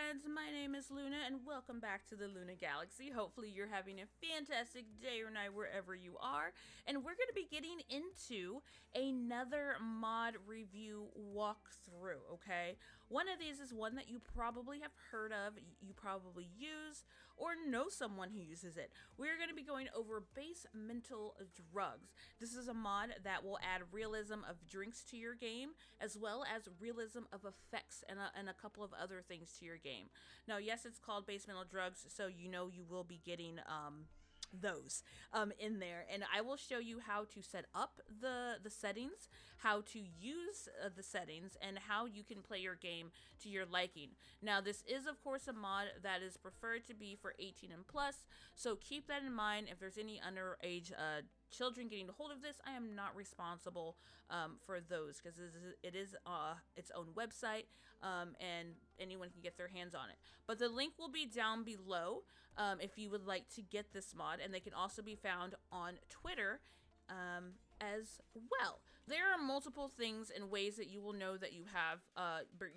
friends, my name is Luna and welcome back to the Luna Galaxy. Hopefully you're having a fantastic day or night wherever you are. And we're going to be getting into another mod review walkthrough, okay? One of these is one that you probably have heard of, you probably use, or know someone who uses it. We're going to be going over Basemental Drugs. This is a mod that will add realism of drinks to your game, as well as realism of effects and a couple of other things to your game. Now, yes, it's called Basemental Drugs, so you know you will be getting those in there, and I will show you how to set up the settings, how to use the settings, and how you can play your game to your liking. Now, this is of course a mod that is preferred to be for 18 and plus, so keep that in mind. If there's any underage children getting a hold of this, I am not responsible for those, because it is its own website, and anyone can get their hands on it. But the link will be down below if you would like to get this mod, and they can also be found on Twitter as well. There are multiple things and ways that you will know that you have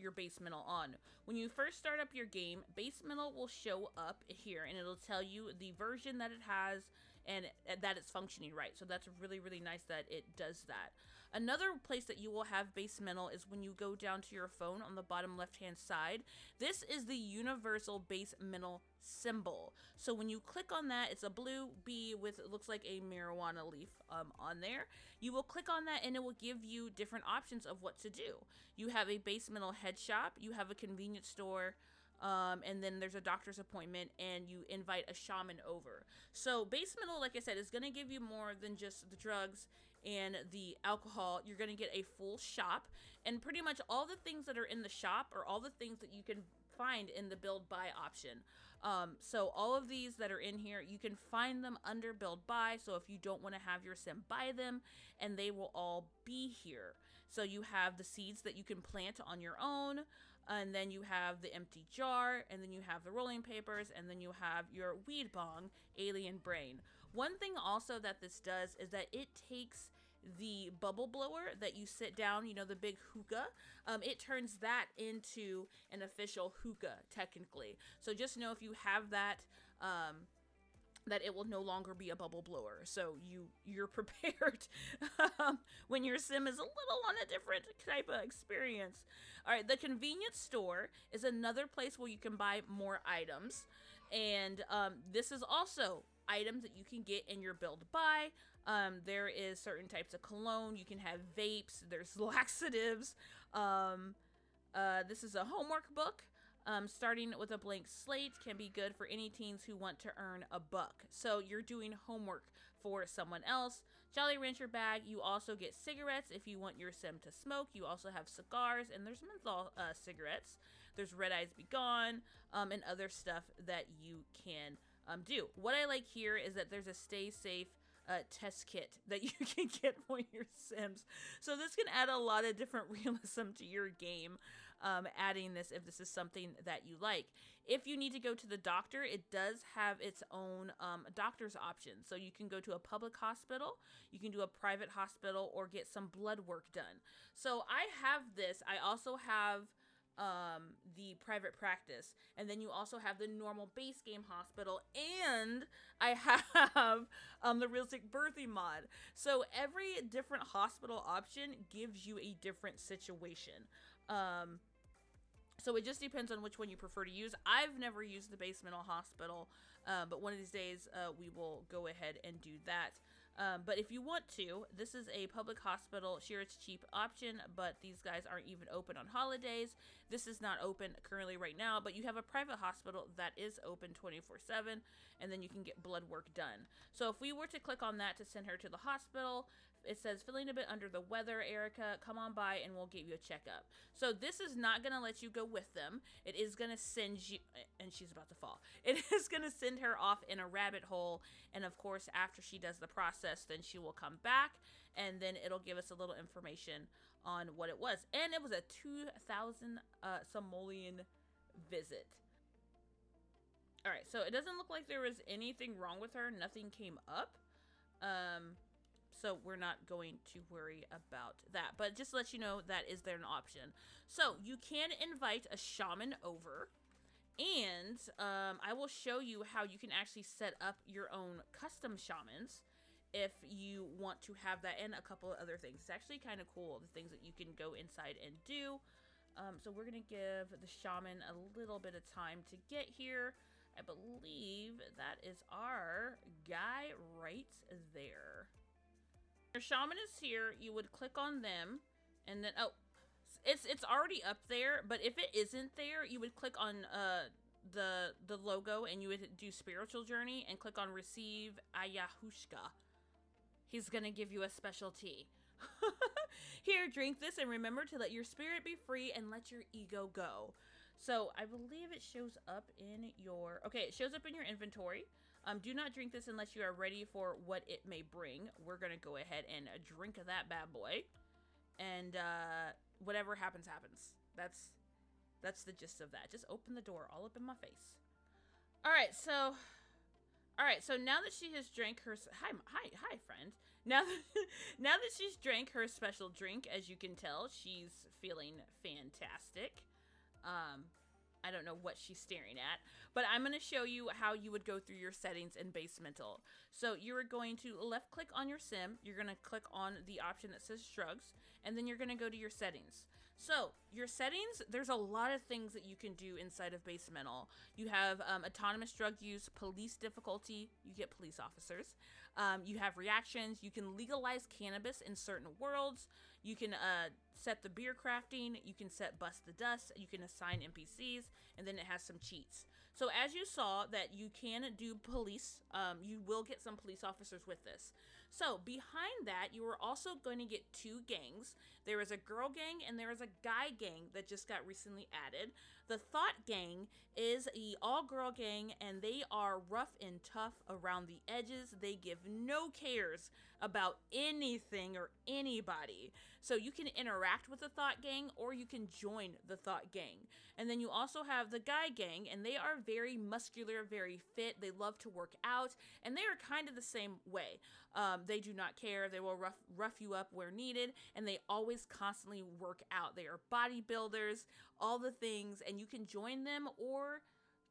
your Basemental on. When you first start up your game, Basemental will show up here, and it'll tell you the version that it has and that it's functioning right. So that's really nice that it does that. Another place that you will have Basemental is when you go down to your phone on the bottom left hand side. This is the universal Basemental symbol. So when you click on that, it's a blue bee with, it looks like a marijuana leaf on there. You will click on that and it will give you different options of what to do. You have a Basemental head shop, you have a convenience store, and then there's a doctor's appointment, and you invite a shaman over. So Basemental, like I said, is going to give you more than just the drugs and the alcohol. You're going to get a full shop, and pretty much all the things that are in the shop are all the things that you can find in the build buy option. So all of these that are in here, you can find them under build buy. So if you don't want to have your sim buy them, and they will all be here. So you have the seeds that you can plant on your own, and then you have the empty jar, and then you have the rolling papers, and then you have your weed bong alien brain. One thing also that this does is that it takes the bubble blower that you sit down, you know, the big hookah, it turns that into an official hookah technically. So just know if you have that, that it will no longer be a bubble blower. So you're prepared when your sim is a little on a different type of experience. All right, the convenience store is another place where you can buy more items, and this is also items that you can get in your build buy. There is certain types of cologne. You can have vapes. There's laxatives. This is a homework book. Starting with a blank slate can be good for any teens who want to earn a buck. So you're doing homework for someone else. Jolly Rancher bag. You also get cigarettes if you want your sim to smoke. You also have cigars, and there's menthol cigarettes. There's Red Eyes Be Gone, and other stuff that you can do. What I like here is that there's a stay safe test kit that you can get for your sims. So this can add a lot of different realism to your game, adding this if this is something that you like. If you need to go to the doctor, it does have its own doctor's options. So you can go to a public hospital, you can do a private hospital, or get some blood work done. So I have this. I also have the private practice, and then you also have the normal base game hospital, and I have the realistic birthing mod. So every different hospital option gives you a different situation. So it just depends on which one you prefer to use. I've never used the Basemental Hospital, but one of these days we will go ahead and do that. But if you want to, this is a public hospital. Sure, it's a cheap option, but these guys aren't even open on holidays. This is not open currently right now, but you have a private hospital that is open 24/7, and then you can get blood work done. So if we were to click on that to send her to the hospital, it says, feeling a bit under the weather, Erica, come on by and we'll give you a checkup. So this is not going to let you go with them. It is going to send you, and she's about to fall. It is going to send her off in a rabbit hole. And of course, after she does the process, then she will come back, and then it'll give us a little information on what it was. And it was a 2,000 simoleon visit. All right, so it doesn't look like there was anything wrong with her. Nothing came up. So we're not going to worry about that. But just to let you know, that is there an option. So you can invite a shaman over, And I will show you how you can actually set up your own custom shamans if you want to have that, and a couple of other things. It's actually kind of cool, the things that you can go inside and do. So we're going to give the shaman a little bit of time to get here. I believe that is our guy right there. Your shaman is here. You would click on them, and then, oh, it's already up there, but if it isn't there, you would click on the logo, and you would do spiritual journey and click on receive ayahuasca. He's gonna give you a special tea. Here, drink this, and remember to let your spirit be free and let your ego go. So I believe it shows up in your, okay, it shows up in your inventory. Do not drink this unless you are ready for what it may bring. We're gonna go ahead and drink that bad boy, and whatever happens, happens. That's the gist of that. Just open the door all up in my face. All right, so now that she has drank her, hi friend. Now that she's drank her special drink, as you can tell, she's feeling fantastic. I don't know what she's staring at, but I'm going to show you how you would go through your settings in Basemental. So you're going to left click on your sim, you're going to click on the option that says drugs, and then you're going to go to your settings. So your settings, there's a lot of things that you can do inside of Basemental. You have autonomous drug use, police difficulty, you get police officers. You have reactions, you can legalize cannabis in certain worlds, you can set the beer crafting, you can set bust the dust, you can assign NPCs, and then it has some cheats. So as you saw that you can do police, you will get some police officers with this. So behind that, you are also going to get two gangs. There is a girl gang and there is a guy gang that just got recently added. The Thought gang is a all-girl gang, and they are rough and tough around the edges. They give no cares about anything or anybody. So you can interact with the Thought gang, or you can join the Thought gang. And then you also have the guy gang, and they are very muscular, very fit. They love to work out, and they are kind of the same way. They do not care. They will rough you up where needed, and they always constantly work out. They are bodybuilders, all the things, and you can join them or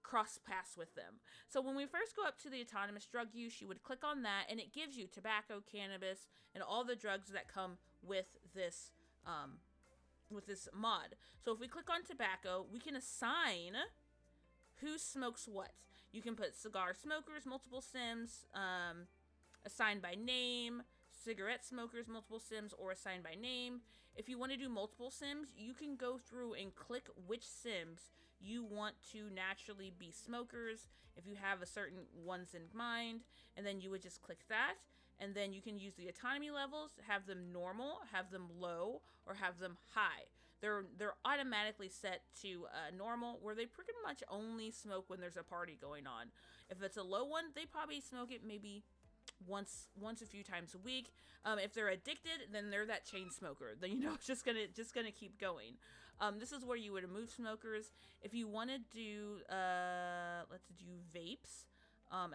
cross paths with them. So when we first go up to the autonomous drug use, you would click on that, and it gives you tobacco, cannabis, and all the drugs that come with this mod. So if we click on tobacco, we can assign who smokes what. You can put cigar smokers, multiple sims, assigned by name, cigarette smokers, multiple sims, or assigned by name. If you want to do multiple sims, you can go through and click which sims you want to naturally be smokers, if you have a certain ones in mind, and then you would just click that, and then you can use the autonomy levels, have them normal, have them low, or have them high. They're automatically set to normal, where they pretty much only smoke when there's a party going on. If it's a low one, they probably smoke it maybe once a few times a week. If they're addicted, then they're that chain smoker. Then, you know, it's just gonna keep going. This is where you would remove smokers. If you want to do let's do vapes,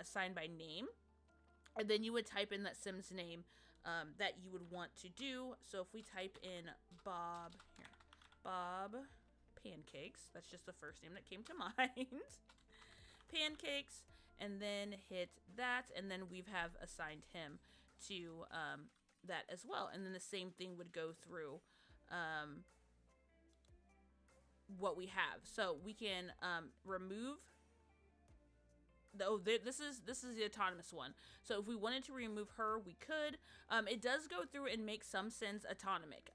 assigned by name, and then you would type in that sim's name that you would want to do. So if we type in Bob Pancakes, that's just the first name that came to mind. Pancakes, and then hit that, and then we have assigned him to that as well. And then the same thing would go through what we have. So we can remove. This is the autonomous one. So if we wanted to remove her, we could. It does go through and make some sins autonomic.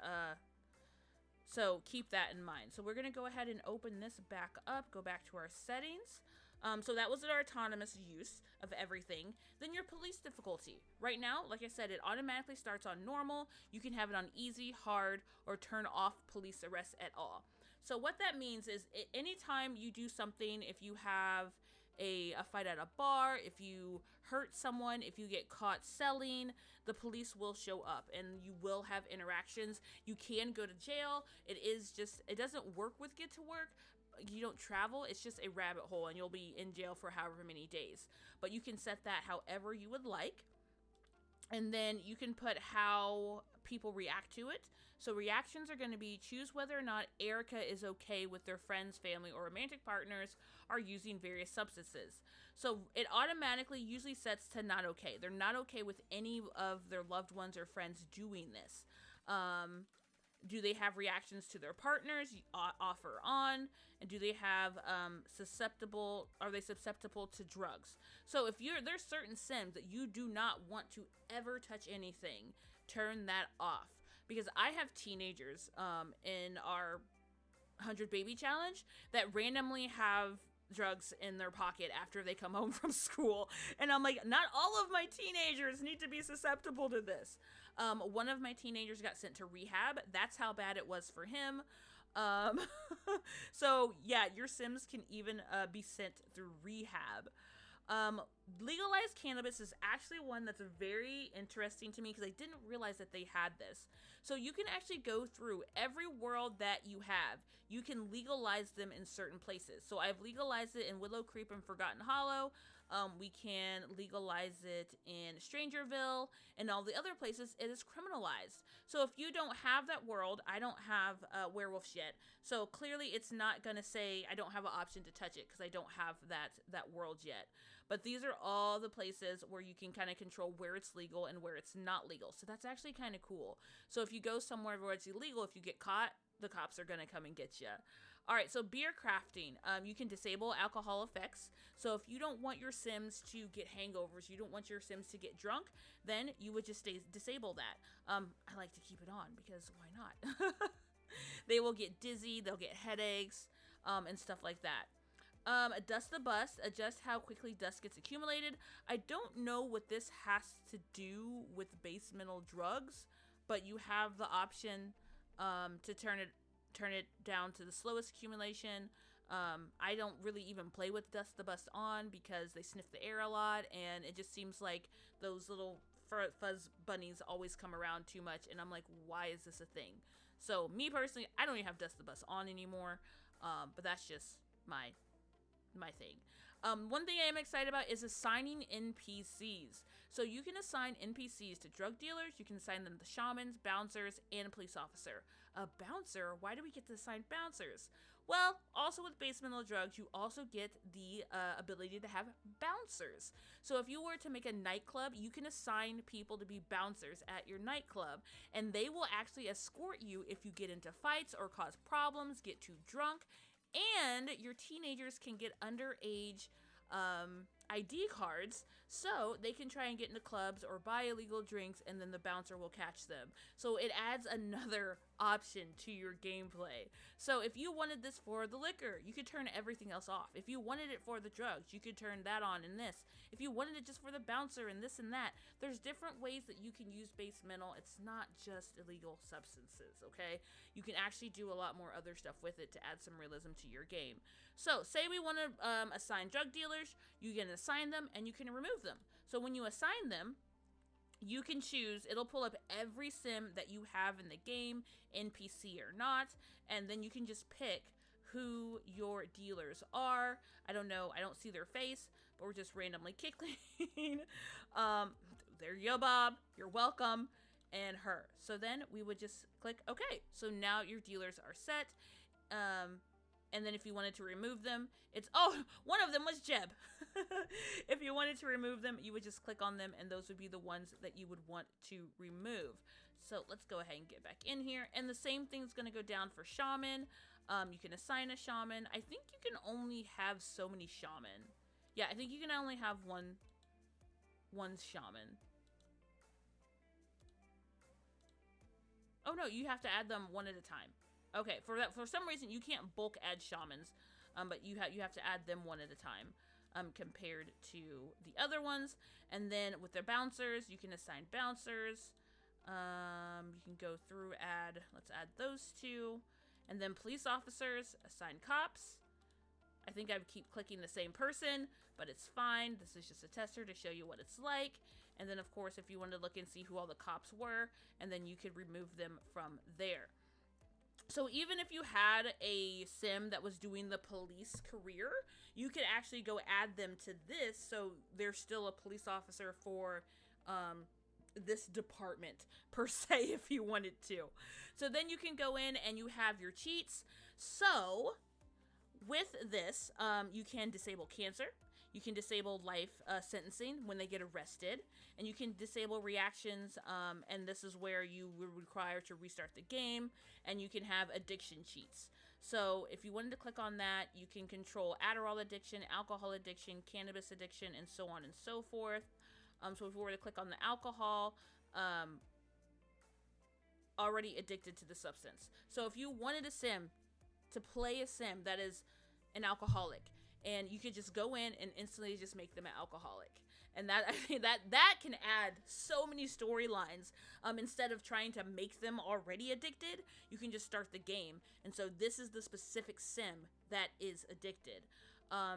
So keep that in mind. So we're going to go ahead and open this back up, go back to our settings. So that was our autonomous use of everything. Then your police difficulty. Right now, like I said, it automatically starts on normal. You can have it on easy, hard, or turn off police arrest at all. So what that means is anytime you do something, if you have a fight at a bar, if you hurt someone, if you get caught selling, the police will show up and you will have interactions. You can go to jail. It doesn't work with get to work. You don't travel. It's just a rabbit hole, and you'll be in jail for however many days. But you can set that however you would like. And then you can put how people react to it. So reactions are going to be choose whether or not Erica is okay with their friends, family, or romantic partners are using various substances. So it automatically usually sets to not okay. They're not okay with any of their loved ones or friends doing this. Do they have reactions to their partners, off or on? And do they have are they susceptible to drugs? So if there's certain sims that you do not want to ever touch anything, turn that off. Because I have teenagers in our 100 baby challenge that randomly have drugs in their pocket after they come home from school, and I'm like, not all of my teenagers need to be susceptible to this. One of my teenagers got sent to rehab. That's how bad it was for him. So yeah, your sims can even be sent through rehab. Legalized cannabis is actually one that's very interesting to me because I didn't realize that they had this. So you can actually go through every world that you have. You can legalize them in certain places. So I've legalized it in Willow Creek and Forgotten Hollow. We can legalize it in Strangerville, and all the other places it is criminalized. So if you don't have that world, I don't have werewolves yet. So clearly it's not going to say I don't have an option to touch it because I don't have that world yet. But these are all the places where you can kind of control where it's legal and where it's not legal. So that's actually kind of cool. So if you go somewhere where it's illegal, if you get caught, the cops are going to come and get you. All right, so beer crafting. You can disable alcohol effects. So if you don't want your sims to get hangovers, you don't want your sims to get drunk, then you would just disable that. I like to keep it on because why not? They will get dizzy, they'll get headaches, and stuff like that. Dust the bus, adjust how quickly dust gets accumulated. I don't know what this has to do with basemental drugs, but you have the option to turn it down to the slowest accumulation. I don't really even play with Dust the Bus on because they sniff the air a lot, and it just seems like those little fuzz bunnies always come around too much, and I'm like, why is this a thing? So me personally, I don't even have Dust the Bus on anymore, but that's just my thing. One thing I am excited about is assigning NPCs. So you can assign NPCs to drug dealers, you can assign them to shamans, bouncers, and a police officer. A bouncer? Why do we get to assign bouncers? Well, also with basemental drugs, you also get the ability to have bouncers. So if you were to make a nightclub, you can assign people to be bouncers at your nightclub, and they will actually escort you if you get into fights or cause problems, get too drunk. And your teenagers can get underage ID cards, so they can try and get into clubs or buy illegal drinks, and then the bouncer will catch them. So it adds another option to your gameplay. So if you wanted this for the liquor, you could turn everything else off. If you wanted it for the drugs, you could turn that on and this. If you wanted it just for the bouncer and this and that, there's different ways that you can use basemental. It's not just illegal substances, okay? You can actually do a lot more other stuff with it to add some realism to your game. So say we want to assign drug dealers, you can assign them and you can remove them. So when you assign them, you can choose, it'll pull up every sim that you have in the game, NPC or not, and then you can just pick who your dealers are. I don't know, I don't see their face, but we're just randomly clicking. There you go, Bob, you're welcome, and her. So then we would just click OK. So now your dealers are set. And then if you wanted to remove them, one of them was Jeb. If you wanted to remove them, you would just click on them, and those would be the ones that you would want to remove. So let's go ahead and get back in here. And the same thing's going to go down for Shaman. You can assign a Shaman. I think you can only have so many Shaman. Yeah, I think you can only have one Shaman. Oh no, you have to add them one at a time. Okay, for some reason you can't bulk add shamans, but you have to add them one at a time, compared to the other ones. And then with their bouncers, you can assign bouncers. You can go through, let's add those two, and then police officers, assign cops. I think I would keep clicking the same person, but it's fine. This is just a tester to show you what it's like. And then of course, if you wanted to look and see who all the cops were, and then you could remove them from there. So even if you had a sim that was doing the police career, you could actually go add them to this, so they're still a police officer for this department per se if you wanted to. So then you can go in and you have your cheats. So with this, you can disable cancer. You can disable life sentencing when they get arrested, and you can disable reactions, and this is where you would require to restart the game, and you can have addiction cheats. So if you wanted to click on that, you can control Adderall addiction, alcohol addiction, cannabis addiction, and so on and so forth. So if we were to click on the alcohol, already addicted to the substance. So if you wanted a sim to play a sim that is an alcoholic, and you could just go in and instantly just make them an alcoholic. And that, I think that can add so many storylines. Instead of trying to make them already addicted, you can just start the game. And so this is the specific sim that is addicted.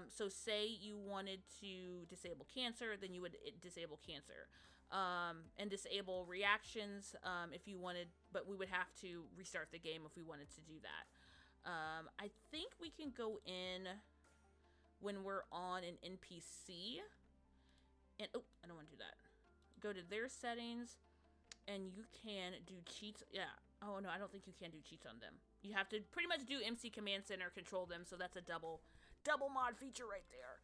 So say you wanted to disable cancer, then you would disable cancer. And disable reactions if you wanted, but we would have to restart the game if we wanted to do that. I think we can go in when we're on an NPC, and oh, I don't want to do that. Go to their settings, and you can do cheats. Yeah. Oh no, I don't think you can do cheats on them. You have to pretty much do MC Command Center, control them. So that's a double mod feature right there.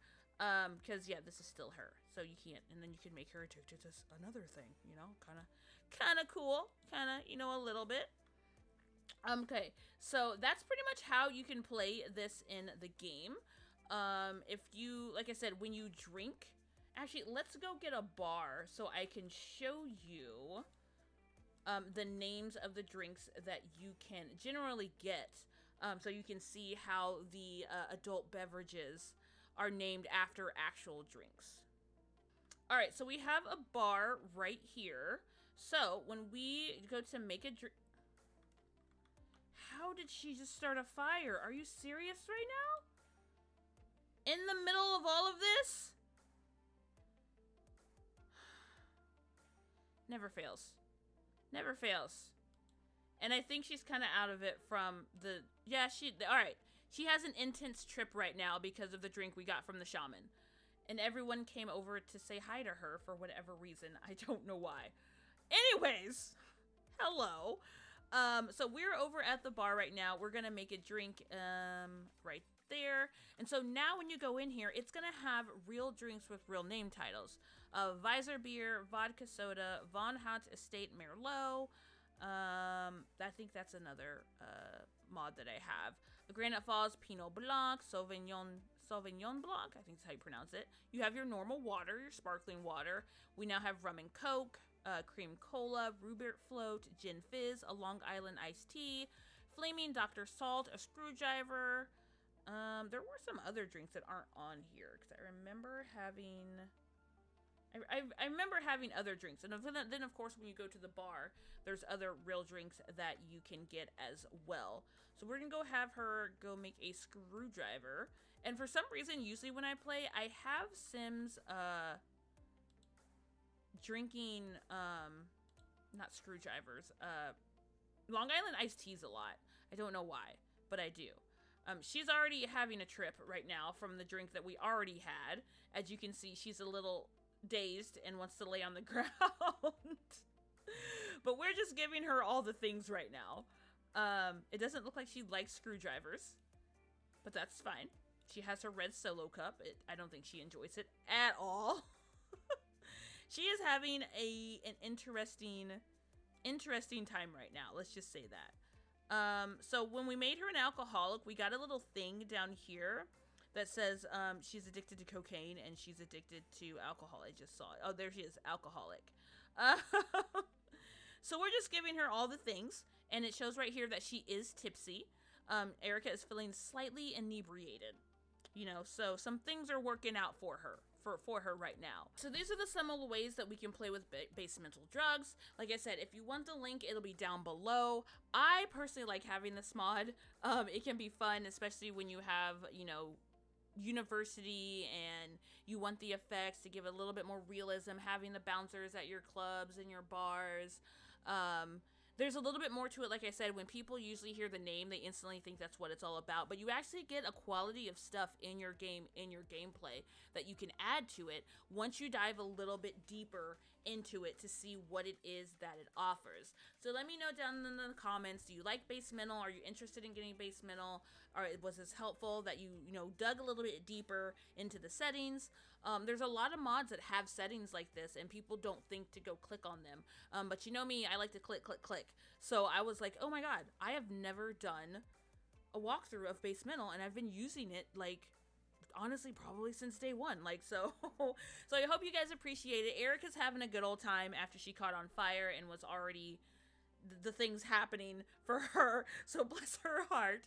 Because yeah, this is still her, so you can't. And then you can make her addicted to another thing. You know, kind of cool. Kind of, you know, a little bit. Okay, so that's pretty much how you can play this in the game. If you, like I said, when you drink, actually, let's go get a bar so I can show you the names of the drinks that you can generally get. So you can see how the adult beverages are named after actual drinks. All right, so we have a bar right here. So when we go to make a drink, how did she just start a fire? Are you serious right now? In the middle of all of this? Never fails. Never fails. And I think she's kind of out of it from the... Yeah, all right. She has an intense trip right now because of the drink we got from the shaman. And everyone came over to say hi to her for whatever reason. I don't know why. Anyways, hello. So we're over at the bar right now. We're going to make a drink right there. And so now when you go in here, it's going to have real drinks with real name titles. Weiser Beer, Vodka Soda, Von Hout Estate Merlot. I think that's another mod that I have. Granite Falls Pinot Blanc, Sauvignon Blanc, I think that's how you pronounce it. You have your normal water, your sparkling water. We now have rum and coke, cream cola, Rupert float, gin fizz, a Long Island iced tea, flaming Dr. Salt, a screwdriver. There were some other drinks that aren't on here because I remember having... I remember having other drinks, and then of course when you go to the bar, there's other real drinks that you can get as well. So we're gonna go have her go make a screwdriver, and for some reason, usually when I play, I have Sims drinking not screwdrivers, Long Island iced teas a lot. I don't know why, but I do. She's already having a trip right now from the drink that we already had. As you can see, she's a little dazed and wants to lay on the ground. But we're just giving her all the things right now. It doesn't look like she likes screwdrivers, but that's fine. She has her red Solo cup. I don't think she enjoys it at all. She is having an interesting time right now. Let's just say that. So when we made her an alcoholic, we got a little thing down here that says she's addicted to cocaine and she's addicted to alcohol. I just saw it. Oh, there she is, alcoholic. So we're just giving her all the things, and it shows right here that she is tipsy. Erica is feeling slightly inebriated. You know, so some things are working out for her. For her right now. So these are some of the ways that we can play with basemental drugs. Like I said, if you want the link, it'll be down below. I personally like having this mod. It can be fun, especially when you have, you know, university and you want the effects to give a little bit more realism, having the bouncers at your clubs and your bars. there's a little bit more to it. Like I said, when people usually hear the name, they instantly think that's what it's all about, but you actually get a quality of stuff in your game, in your gameplay, that you can add to it once you dive a little bit deeper into it to see what it is that it offers. So let me know down in the comments, do you like Basemental? Are you interested in getting Basemental? Or was this helpful that you dug a little bit deeper into the settings? There's a lot of mods that have settings like this and people don't think to go click on them, but you know me, I like to click. So I was like, oh my god, I have never done a walkthrough of Basemental, and I've been using it, like, honestly, probably since day one. Like, so I hope you guys appreciate it. Erica's having a good old time after she caught on fire and was already the things happening for her, so bless her heart.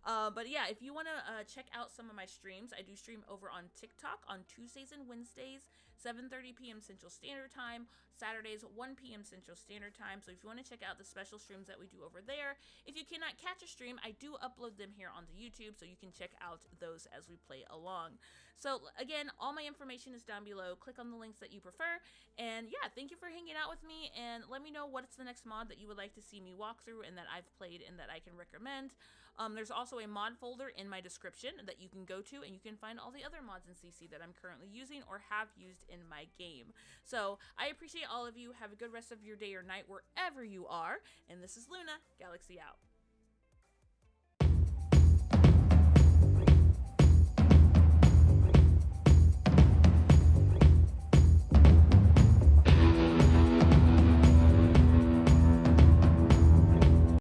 But yeah, if you want to check out some of my streams, I do stream over on TikTok on Tuesdays and Wednesdays, 7:30 p.m. Central Standard Time, Saturdays 1 p.m. Central Standard Time. So if you want to check out the special streams that we do over there, if you cannot catch a stream, I do upload them here onto YouTube, so you can check out those as we play along. So again, all my information is down below. Click on the links that you prefer, and yeah, thank you for hanging out with me, and let me know what's the next mod that you would like to see me walk through and that I've played and that I can recommend. There's also a mod folder in my description that you can go to, and you can find all the other mods in CC that I'm currently using or have used in my game. So I appreciate all of you. Have a good rest of your day or night wherever you are, and this is Luna, Galaxy out.